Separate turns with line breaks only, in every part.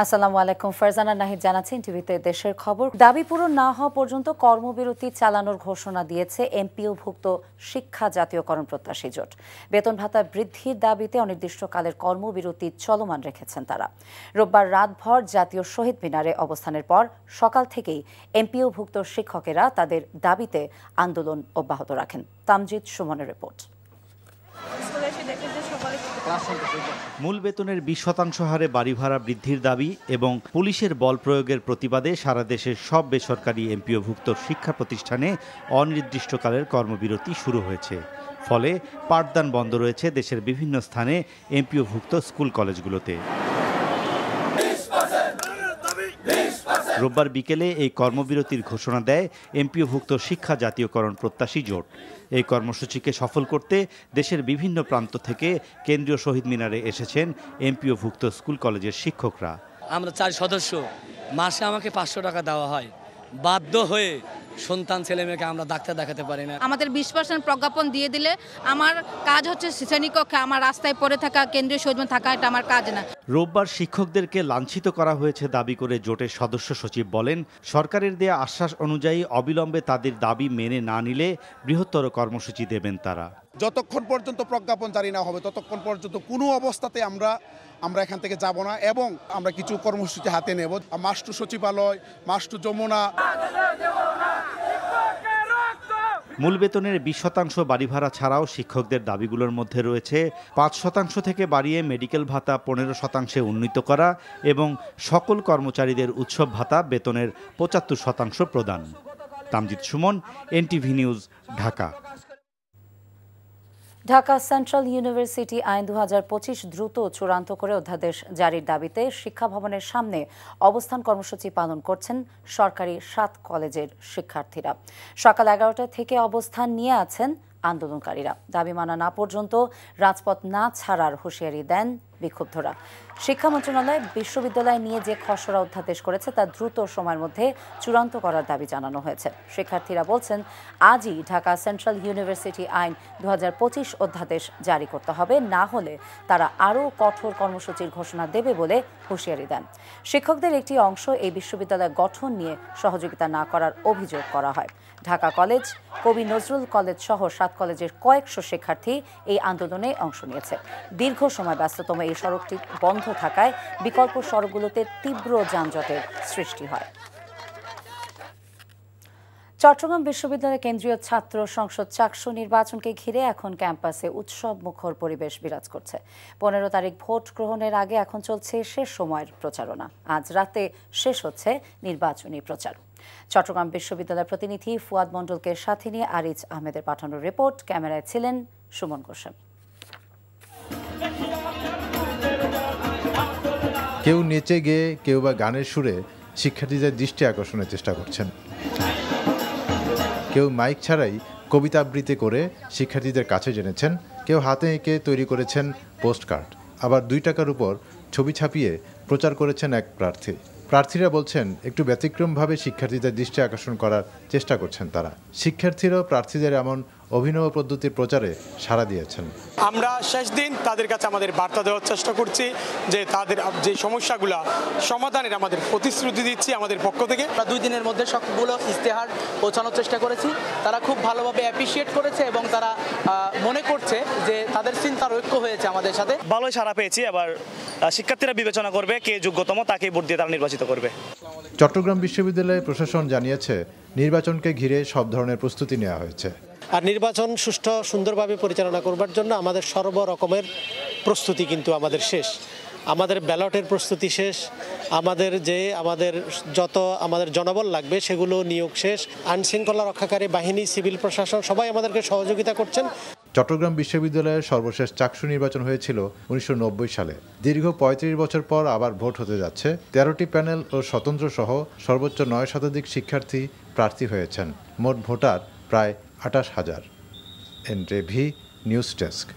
আসসালামু আলাইকুম। ফারজানা নাহিদ জানাচ্ছেন টিভিতে দেশের খবর। দাবি পূরণ না হওয়া পর্যন্ত কর্মবিরতি চালানোর ঘোষণা দিয়েছে এমপিওভুক্ত শিক্ষা জাতীয়করণ প্রত্যাশী জোট। বেতন ভাতা বৃদ্ধির দাবিতে অনির্দিষ্টকালের কর্মবিরতি চলমান রেখেছেন তারা। রোববার রাতভর জাতীয় শহীদ মিনারে অবস্থানের পর সকাল থেকেই এমপিওভুক্ত শিক্ষকেরা তাদের দাবিতে আন্দোলন অব্যাহত রাখেন। তামজিদ সুমনের রিপোর্ট।
মূল বেতনের 20% হারে বাড়ি ভাড়া বৃদ্ধির দাবি এবং পুলিশের বল প্রয়োগের প্রতিবাদে সারা দেশের সব বেসরকারি এমপিওভুক্ত শিক্ষা প্রতিষ্ঠানে অনির্দিষ্টকালের কর্মবিরতি শুরু হয়েছে। ফলে পাঠদান বন্ধ রয়েছে দেশের বিভিন্ন স্থানে এমপিওভুক্ত স্কুল কলেজগুলোতে। রোববার বিকেলে এই কর্মবিরতির ঘোষণা দেয় এমপিওভুক্ত শিক্ষা জাতীয়করণ প্রত্যাশী জোট। এই কর্মসূচিকে সফল করতে দেশের বিভিন্ন প্রান্ত থেকে কেন্দ্রীয় শহীদ মিনারে এসেছেন এমপিওভুক্ত স্কুল কলেজের শিক্ষকরা।
আমরা 4 সদস্য, মাসে আমাকে 500 টাকা দেওয়া হয়। বাধ্য হয়ে সন্তান ছেলেমেয়েকে আমরা ডাক্তার দেখাতে পারি না।
আমাদের 20% প্রজ্ঞাপন দিয়ে দিলে আমার কাজ হচ্ছে শ্রেণীকক্ষে, আমার রাস্তায় পড়ে থাকা, কেন্দ্রীয় শহীদ মিনার থাকা, এটা আমার কাজ না।
রোববার শিক্ষকদেরকে লাঞ্ছিত করা হয়েছে দাবি করে জোটের সদস্য সচিব বলেন, সরকারের দেয়া আশ্বাস অনুযায়ী অবিলম্বে তাদের দাবি মেনে না নিলে বৃহত্তর কর্মসূচি দেবেন তারা।
যতক্ষণ পর্যন্ত প্রজ্ঞাপন জারি না হবে ততক্ষণ পর্যন্ত কোনো অবস্থাতে আমরা এখান থেকে যাব না এবং আমরা কিছু কর্মসূচি হাতে নেব। মাস্টু সচিবালয়, মাস্টু যমুনা।
মূল বেতনের 20% বাড়ি ভাড়া ছাড়াও শিক্ষকদের দাবিগুলোর মধ্যে রয়েছে 5% থেকে বাড়িয়ে মেডিকেল ভাতা 15% উন্নীত করা এবং সকল কর্মচারীদের উৎসব ভাতা বেতনের 75% প্রদান। Tamjid Suman, NTV news, Dhaka.
Dhaka central university আইন 2025 দ্রুত চূড়ান্ত করে অধ্যাদেশ জারির দাবিতে শিক্ষা ভবনের সামনে অবস্থান কর্মসূচি পালন করছেন সরকারি 7 কলেজের শিক্ষার্থীরা। সকাল 11টা থেকে অবস্থান নিয়ে আছেন আন্দোলনকারীরা। দাবি মানা না পর্যন্ত রাজপথ না ছাড়ার হুঁশিয়ারি দেন বিক্ষুব্ধরা। শিক্ষা মন্ত্রণালয় বিশ্ববিদ্যালয় নিয়ে যে খসড়া অধ্যাদেশ করেছে তা দ্রুত সময়ের মধ্যে চূড়ান্ত করার দাবি জানানো হয়েছে। শিক্ষার্থীরা বলছেন, আজই ঢাকা সেন্ট্রাল ইউনিভার্সিটি আইন 2025 অধ্যাদেশ জারি করতে হবে, না হলে তারা আরও কঠোর কর্মসূচির ঘোষণা দেবে বলে হুঁশিয়ারি দেন। শিক্ষকদের একটি অংশ এই বিশ্ববিদ্যালয় গঠন নিয়ে সহযোগিতা না করার অভিযোগ করা হয়। ঢাকা কলেজ, কবি নজরুল কলেজ সহ 7 কলেজের কয়েকশো শিক্ষার্থী এই আন্দোলনে অংশ নিয়েছে। দীর্ঘ সময় ব্যস্ততম এই সড়কটি বন্ধ থাকায় বিকল্প সড়কগুলোতে তীব্র যানজটের সৃষ্টি হয়। চট্টগ্রাম বিশ্ববিদ্যালয়ের কেন্দ্রীয় ছাত্র সংসদ চাকসু নির্বাচনকে ঘিরে এখন ক্যাম্পাসে উৎসব মুখর পরিবেশ বিরাজ করছে। 15 তারিখ ভোট গ্রহণের আগে এখন চলছে শেষ সময়ের প্রচারণা। আজ রাতে শেষ হচ্ছে নির্বাচনী প্রচার। চট্টগ্রাম বিশ্ববিদ্যালয়ের প্রতিনিধি ফুয়াদ মণ্ডলকে সাথে নিয়ে আরিজ আহমেদের পাঠানো রিপোর্ট। ক্যামেরায় ছিলেন সুমন গোস্বামী।
কেউ নেচে গেয়ে, কেউ বা গানের সুরে শিক্ষার্থীদের দৃষ্টি আকর্ষণের চেষ্টা করছেন। কেউ মাইক ছাড়াই কবিতা আবৃত্তি করে শিক্ষার্থীদের কাছে জেনেছেন। কেউ হাতে এঁকে তৈরি করেছেন পোস্টকার্ড। আবার 2 টাকার উপর ছবি ছাপিয়ে প্রচার করেছেন এক প্রার্থী। প্রার্থীরা বলছেন, একটু ব্যতিক্রমভাবে শিক্ষার্থীদের দৃষ্টি আকর্ষণ করার চেষ্টা করছেন তারা। শিক্ষার্থীরাও প্রার্থীদের এমন অভিনব পদ্ধতির প্রচারে সাড়া দিয়েছেন।
আমরা শেষ দিন তাদের কাছে আমাদের বার্তা দেওয়ার চেষ্টা করছি যে তাদের যে সমস্যাগুলো সমাধানের আমাদের প্রতিশ্রুতি দিচ্ছি আমাদের পক্ষ থেকে।
আমরা 2 দিনের মধ্যে সবগুলো ইস্তেহার পৌঁছানোর চেষ্টা করেছি। তারা খুব ভালোভাবে অ্যাপ্রিসিয়েট করেছে এবং তারা মনে করছে যে তাদের চিন্তার ঐক্য হয়েছে আমাদের সাথে।
ভালোই সাড়া পেয়েছি। আবার শিক্ষার্থীরা বিবেচনা করবে কে যোগ্যতম, তাকে ভোট দিয়ে তারা নির্বাচিত করবে।
চট্টগ্রাম বিশ্ববিদ্যালয়ের প্রশাসন জানিয়েছে, নির্বাচনকে ঘিরে সব ধরনের প্রস্তুতি নেওয়া হয়েছে।
আর নির্বাচন সুষ্ঠু সুন্দরভাবে পরিচালনা করবার জন্য আমাদের সর্বরকমের প্রস্তুতি কিন্তু আমাদের শেষ। আমাদের ব্যালটের প্রস্তুতি শেষ, আমাদের যত আমাদের জনবল লাগবে সেগুলো নিয়োগ শেষ। আইনশৃঙ্খলা রক্ষাকারী বাহিনী, সিভিল প্রশাসন সবাই আমাদেরকে সহযোগিতা করছেন।
চট্টগ্রাম বিশ্ববিদ্যালয়ের সর্বশেষ চাকসু নির্বাচন হয়েছিল 1990 সালে। দীর্ঘ 35 বছর পর আবার ভোট হতে যাচ্ছে। 13টি প্যানেল ও স্বতন্ত্র সহ সর্বোচ্চ 9 শতাধিক শিক্ষার্থী প্রার্থী হয়েছেন। মোট ভোটার প্রায় 28,000। NTV news desk.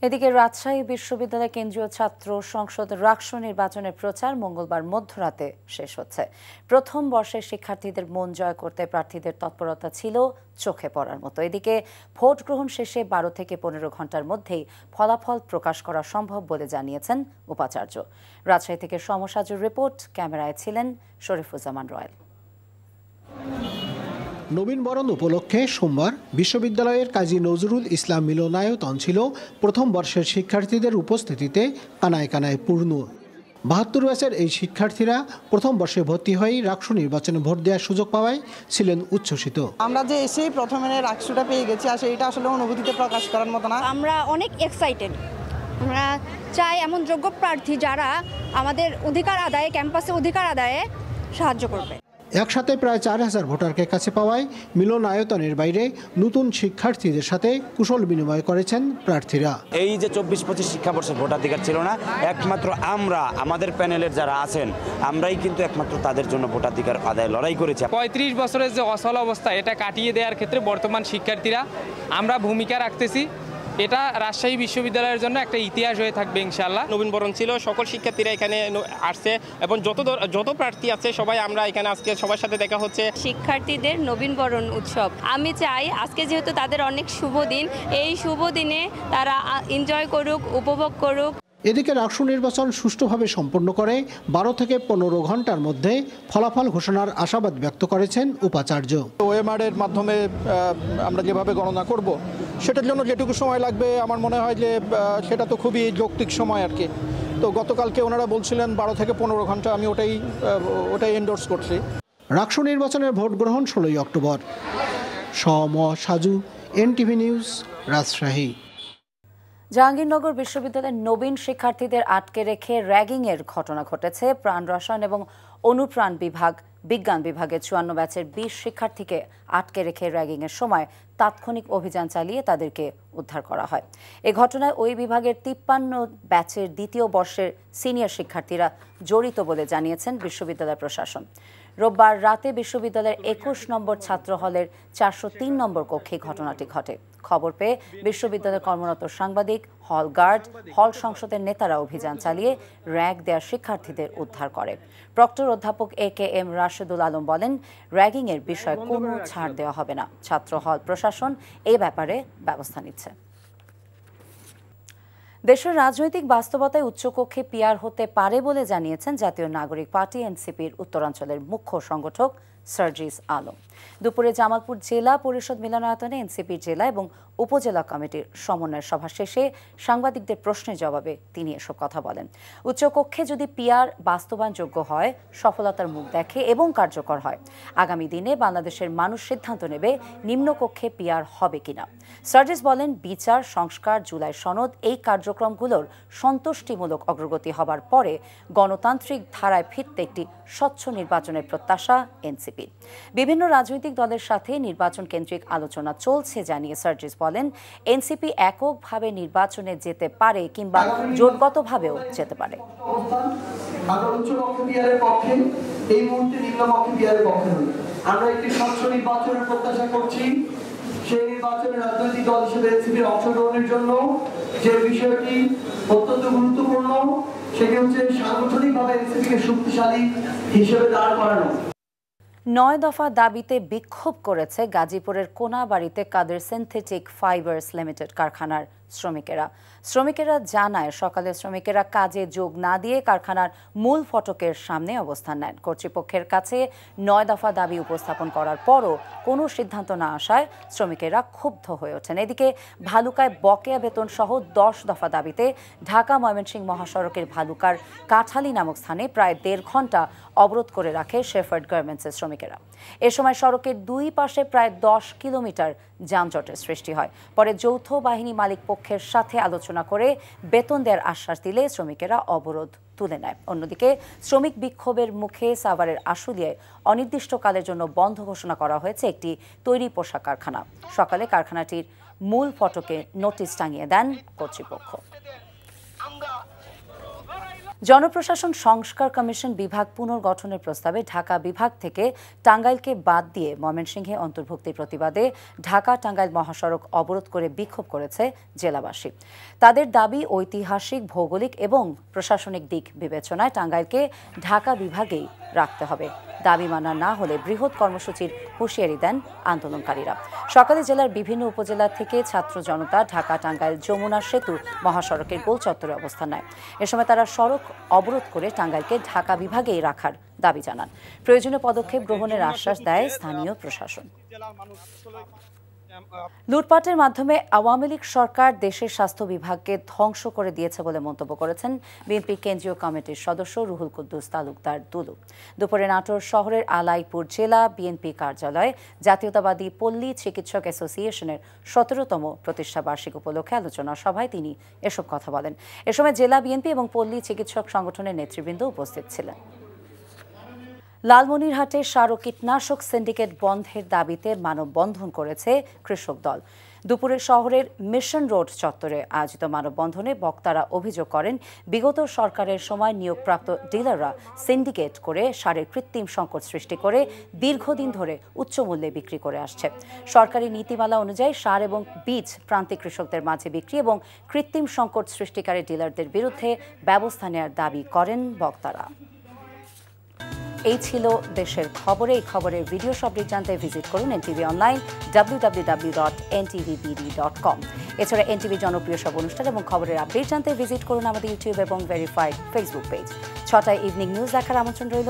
এদিকে রাজশাহী বিশ্ববিদ্যালয় কেন্দ্রীয় ছাত্র সংসদ রাকসু নির্বাচনের প্রচার মঙ্গলবার মধ্যরাতে শেষ হচ্ছে। প্রথম বর্ষের শিক্ষার্থীদের মন জয় করতে প্রার্থীদের তৎপরতা ছিল চোখে পড়ার মতো। এদিকে ভোট গ্রহণ শেষে 12 থেকে 15 ঘন্টার মধ্যেই ফলাফল প্রকাশ করা সম্ভব বলে জানিয়েছেন উপাচার্য। রাজশাহী থেকে সমসাজুর রিপোর্ট, ক্যামেরায় ছিলেন শরীফুজ্জামান রয়েল।
নবীন বরণ উপলক্ষে সোমবার বিশ্ববিদ্যালয়ের কাজী নজরুল ইসলাম মিলনায়তন ছিল প্রথম বর্ষের শিক্ষার্থীদের উপস্থিতিতে কানায় কানায় পূর্ণ। 72 ব্যাচের এই শিক্ষার্থীরা প্রথম বর্ষে ভর্তি হয়ে রাকসু নির্বাচনে ভোট দেওয়ার সুযোগ পাওয়ায় ছিলেন উচ্ছ্বসিত।
আমরা যে এসেই প্রথমে রাকসুটা পেয়ে গেছি, এটা আসলে অনুভূতিতে প্রকাশ করার মতো না।
আমরা অনেক এক্সাইটেড। আমরা চাই এমন যোগ্য প্রার্থী যারা আমাদের অধিকার আদায়ে, ক্যাম্পাসে অধিকার আদায়ে সাহায্য করবে।
একসাথে প্রায় 4000 ভোটারকে কাছে পাওয়ায় মিলনায়তনের বাইরে নতুন শিক্ষার্থীদের সাথে কুশল বিনিময় করেছেন প্রার্থীরা।
এই যে 24-25 শিক্ষাবর্ষে ভোটাধিকার ছিল না, একমাত্র আমরা, আমাদের প্যানেলের যারা আছেন, আমরাই কিন্তু একমাত্র তাদের জন্য ভোটাধিকার আদায় লড়াই করেছি।
35 বছরের যে অচল অবস্থা, এটা কাটিয়ে দেওয়ার ক্ষেত্রে বর্তমান শিক্ষার্থীরা আমরা ভূমিকা রাখতেছি। এটা রাজশাহী বিশ্ববিদ্যালয়ের জন্য একটা ইতিহাস হয়ে থাকবে ইনশাআল্লাহ।
নবীন বরণ ছিল, সকল শিক্ষার্থীরা এখানে আসছে এবং যত প্রার্থী আছে সবাই আমরা এখানে আজকে সবার সাথে দেখা হচ্ছে।
শিক্ষার্থীদের নবীন বরণ উৎসব, আমি চাই আজকে যেহেতু তাদের অনেক শুভ দিন, এই শুভ দিনে তারা এনজয় করুক, উপভোগ করুক।
এদিকে রাকসু নির্বাচন সুষ্ঠুভাবে সম্পন্ন করে 12 থেকে 15 ঘন্টার মধ্যে ফলাফল ঘোষণার আশাবাদ ব্যক্ত করেছেন উপাচার্য।
ওএমআর-এর মাধ্যমে আমরা যেভাবে গণনা করব, সেটার জন্য যেটুকু সময় লাগবে আমার মনে হয় যে সেটা তো খুবই যৌক্তিক সময় আর কি। তো গতকালকে ওনারা বলছিলেন 12 থেকে 15 ঘন্টা, আমি ওটাই এন্ডোর্স করছি।
রাকসু নির্বাচনের ভোট গ্রহণ 16 October. Saju, NTV news, Rajshahi.
Jahangirnagar বিশ্ববিদ্যালয়ের নবীন শিক্ষার্থীদের আটকে রেখে র্যাগিংয়ের ঘটনা ঘটেছে। প্রাণ রসায়ন এবং অনুপ্রাণ বিজ্ঞান বিভাগের 54 ব্যাচের 20 শিক্ষার্থীকে আটকে রেখে র্যাগিংয়ের সময় তাৎক্ষণিক অভিযান চালিয়ে তাদেরকে উদ্ধার করা হয়। এ ঘটনায় ওই বিভাগের 53 ব্যাচের দ্বিতীয় বর্ষের সিনিয়র শিক্ষার্থীরা জড়িত বলে জানিয়েছেন বিশ্ববিদ্যালয় প্রশাসন। রোববার রাতে বিশ্ববিদ্যালয়ের 21 নম্বর ছাত্র হলের 403 নম্বর কক্ষে ঘটনাটি ঘটে। খবর পেয়ে বিশ্ববিদ্যালয়ে কর্মরত সাংবাদিক, হল গার্ড, হল সংসদের নেতারা অভিযান চালিয়ে র্যাগ দেয়া শিক্ষার্থীদের উদ্ধার করে। প্রক্টর অধ্যাপক AKM রাশেদুল আলম বলেন, র্যাগিংয়ের বিষয়ে কোনো ছাড় দেওয়া হবে না। ছাত্র হল প্রশাসন এ ব্যাপারে ব্যবস্থা নিচ্ছে। দেশের রাজনৈতিক বাস্তবতায় উচ্চকক্ষে পিআর হতে পারে বলে জানিয়েছেন জাতীয় নাগরিক পার্টি এনসিপির উত্তরাঞ্চলের মুখ্য সংগঠক সার্জিস আলম। দুপুরে জামালপুর জেলা পরিষদ মিলনায়তনে এনসিপির জেলা এবং উপজেলা কমিটির সমন্বয় সভা শেষে সাংবাদিকদের প্রশ্নের জবাবে তিনি এসব কথা বলেন। উচ্চকক্ষে যদি পিআর বাস্তবায়নযোগ্য হয়, সফলতার মুখ দেখে এবং কার্যকর হয়, আগামী দিনে বাংলাদেশের মানুষ সিদ্ধান্ত নেবে নিম্নকক্ষে পিআর হবে কিনা। সার্জিস বলেন, বিচার, সংস্কার, জুলাই সনদ এই কার্যক্রমগুলোর সন্তুষ্টিমূলক অগ্রগতি হবার পরে গণতান্ত্রিক ধারায় ফিরতে একটি স্বচ্ছ নির্বাচনের প্রত্যাশা এনসিপি। বিভিন্ন রাজনৈতিক দলের সাথে নির্বাচন কেন্দ্রিক আলোচনা চলছে জানিয়ে সার্জিস বলেন, এনসিপি এককভাবে নির্বাচনে যেতে পারে কিংবা জোটগতভাবেও যেতে পারে।
এই মুহূর্তে নিম্নকক্ষে পিআরের পক্ষে নই। আমরা একটি স্বচ্ছ নির্বাচনের প্রত্যাশা করছি। সেই নির্বাচনে রাজনৈতিক দল হিসেবে এনসিপির অংশগ্রহণের জন্য যে বিষয়টি অত্যন্ত গুরুত্বপূর্ণ, সেটি হচ্ছে সাংগঠনিকভাবে এনসিপিকে শক্তিশালী হিসেবে দাঁড় করানো।
9 দফা দাবিতে বিক্ষোভ করেছে গাজীপুরের কোনাবাড়িতে কাদের সিনথেটিক ফাইবার্স লিমিটেড কারখানার শ্রমিকেরা জানায়, সকালে শ্রমিকেরা কাজে যোগ না দিয়ে কারখানার মূল ফটকের সামনে অবস্থান নেন। কর্তৃপক্ষের কাছে 9 দফা দাবি উপস্থাপন করার পরও কোনো সিদ্ধান্ত না আসায় শ্রমিকেরা ক্ষুব্ধ হয়ে ওঠেন। এদিকে ভালুকায় বকেয়া বেতন সহ 10 দফা দাবিতে ঢাকা ময়মনসিংহ মহাসড়কের ভালুকার কাঠালি নামক স্থানে প্রায় 1.5 ঘন্টা অবরোধ করে রাখে শেফার্ড গার্মেন্টসের শ্রমিকেরা। এ সময় সড়কের দুই পাশে প্রায় 10 কিলোমিটার যানজটের সৃষ্টি হয়। পরে যৌথ বাহিনী মালিক পক্ষের সাথে আলোচনা করে বেতন দেওয়ার আশ্বাস দিলে শ্রমিকেরা অবরোধ তুলে নেয়। অন্যদিকে শ্রমিক বিক্ষোভের মুখে সাভারের আশুলিয়ায় অনির্দিষ্টকালের জন্য বন্ধ ঘোষণা করা হয়েছে একটি তৈরি পোশাক কারখানা। সকালে কারখানাটির মূল ফটকে নোটিশ টাঙিয়ে দেন কর্তৃপক্ষ। জনপ্রশাসন সংস্কার কমিশন বিভাগ পুনর্গঠনের প্রস্তাবে ঢাকা বিভাগ থেকে টাঙ্গাইলকে বাদ দিয়ে ময়মনসিংহে অন্তর্ভুক্তির প্রতিবাদে ঢাকা টাঙ্গাইল মহাসড়ক অবরোধ করে বিক্ষোভ করেছে জেলাবাসী। তাদের দাবি ঐতিহাসিক, ভৌগোলিক এবং প্রশাসনিক দিক বিবেচনায় টাঙ্গাইলকে ঢাকা বিভাগেই রাখতে হবে। দাবি মানা না হলে বৃহৎ কর্মসূচির হুঁশিয়ারি দেন আন্দোলনকারীরা। সকালে জেলার বিভিন্ন উপজেলা থেকে ছাত্র জনতা ঢাকা টাঙ্গাইল যমুনা সেতু মহাসড়কের গোল চত্বরে অবস্থান নেয়। এ সময় তারা সড়ক অবরোধ করে টাঙ্গাইলকে ঢাকা বিভাগেই রাখার দাবি জানান। প্রয়োজনীয় পদক্ষেপ গ্রহণের আশ্বাস দেয় স্থানীয় প্রশাসন। লুটপাটের মাধ্যমে আওয়ামী লীগ সরকার দেশের স্বাস্থ্য বিভাগকে ধ্বংস করে দিয়েছে বলে মন্তব্য করেছেন বিএনপি কেন্দ্রীয় কমিটির সদস্য রুহুল কুদ্দুস তালুকদার দুলু। দুপুরে নাটোর শহরের আলাইপুর জেলা বিএনপি কার্যালয়ে জাতীয়তাবাদী পল্লী চিকিৎসক অ্যাসোসিয়েশনের ১৭তম প্রতিষ্ঠা বার্ষিক উপলক্ষে আলোচনা সভায় তিনি এসব কথা বলেন। এ সময় জেলা বিএনপি এবং পল্লী চিকিৎসক সংগঠনের নেতৃবৃন্দ উপস্থিত ছিলেন। লালমনিরহাটে সার ও কীটনাশক সিন্ডিকেট বন্ধের দাবিতে মানববন্ধন করেছে কৃষক দল। দুপুরে শহরের মিশন রোড চত্বরে আয়োজিত মানববন্ধনে বক্তারা অভিযোগ করেন, বিগত সরকারের সময় নিয়োগপ্রাপ্ত ডিলাররা সিন্ডিকেট করে সারের কৃত্রিম সংকট সৃষ্টি করে দীর্ঘদিন ধরে উচ্চ মূল্যে বিক্রি করে আসছে। সরকারি নীতিমালা অনুযায়ী সার এবং বীজ প্রান্তিক কৃষকদের মাঝে বিক্রি এবং কৃত্রিম সংকট সৃষ্টিকারী ডিলারদের বিরুদ্ধে ব্যবস্থা নেওয়ার দাবি করেন বক্তারা। এই ছিল দেশের খবরে। এই খবরের ভিডিও আপডেট জানতে ভিজিট করুন এনটিভি অনলাইন www.ntvbd.com। এছাড়া এনটিভি জনপ্রিয় সব অনুষ্ঠান এবং খবরের আপডেট জানতে ভিজিট করুন আমাদের ইউটিউব এবং ভেরিফাইড ফেসবুক পেজ। ৬টায় ইভিনিং নিউজ দেখার আমন্ত্রণ রইল।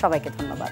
সবাইকে ধন্যবাদ।